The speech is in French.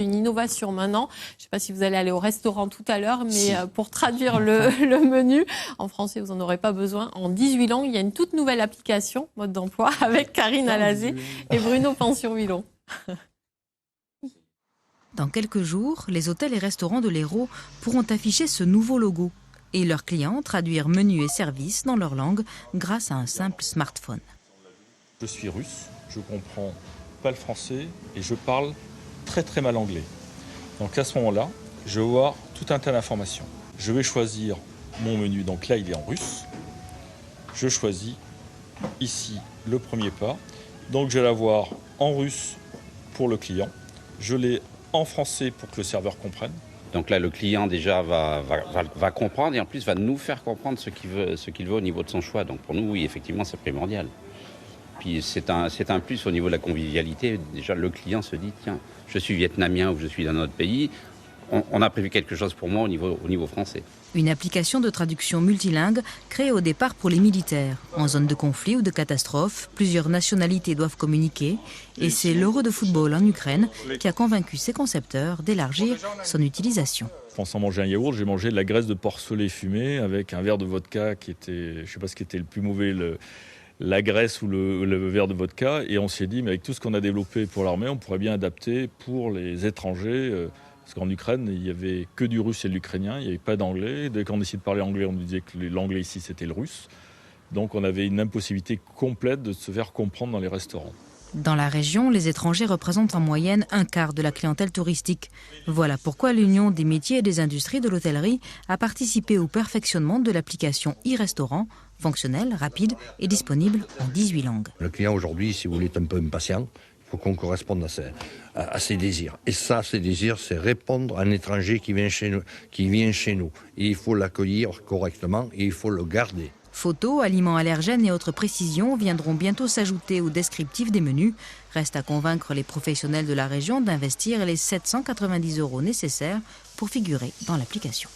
Une innovation maintenant, je ne sais pas si vous allez aller au restaurant tout à l'heure, mais pour traduire le menu, en français vous n'en aurez pas besoin, en 18 langues, il y a une toute nouvelle application, mode d'emploi, avec Karine Alazé et Bruno Pension-Willon. Dans quelques jours, les hôtels et restaurants de l'Hérault pourront afficher ce nouveau logo et leurs clients traduire menus et services dans leur langue grâce à un simple smartphone. Je suis russe, je comprends pas le français et je parle très mal anglais. Donc à ce moment-là, je vais voir tout un tas d'informations. Je vais choisir mon menu, donc là il est en russe. Je choisis ici le premier pas. Donc je vais l'avoir en russe pour le client. Je l'ai en français pour que le serveur comprenne. Donc là, le client déjà va comprendre et en plus va nous faire comprendre ce qu'il veut au niveau de son choix. Donc pour nous, oui, effectivement, c'est primordial. Puis c'est un plus au niveau de la convivialité. Déjà, le client se dit, tiens, je suis vietnamien ou je suis d'un autre pays. On a prévu quelque chose pour moi au niveau français. Une application de traduction multilingue créée au départ pour les militaires. En zone de conflit ou de catastrophe, plusieurs nationalités doivent communiquer. Et c'est l'Euro de football en Ukraine qui a convaincu ses concepteurs d'élargir son utilisation. Pensant manger un yaourt, j'ai mangé de la graisse de porcelet fumée avec un verre de vodka qui était, je ne sais pas ce qui était le plus mauvais, la graisse ou le verre de vodka. Et on s'est dit, mais avec tout ce qu'on a développé pour l'armée, on pourrait bien adapter pour les étrangers. Parce qu'en Ukraine, il n'y avait que du russe et de l'ukrainien, il n'y avait pas d'anglais. Dès qu'on essayait de parler anglais, on nous disait que l'anglais ici, c'était le russe. Donc on avait une impossibilité complète de se faire comprendre dans les restaurants. Dans la région, les étrangers représentent en moyenne un quart de la clientèle touristique. Voilà pourquoi l'Union des métiers et des industries de l'hôtellerie a participé au perfectionnement de l'application e-restaurant, fonctionnelle, rapide et disponible en 18 langues. Le client aujourd'hui, si vous voulez, est un peu impatient. Il faut qu'on corresponde à ses désirs. Et ça, ses désirs, c'est répondre à un étranger qui vient chez nous. Et il faut l'accueillir correctement et il faut le garder. Photos, aliments allergènes et autres précisions viendront bientôt s'ajouter au descriptif des menus. Reste à convaincre les professionnels de la région d'investir les 790 € nécessaires pour figurer dans l'application.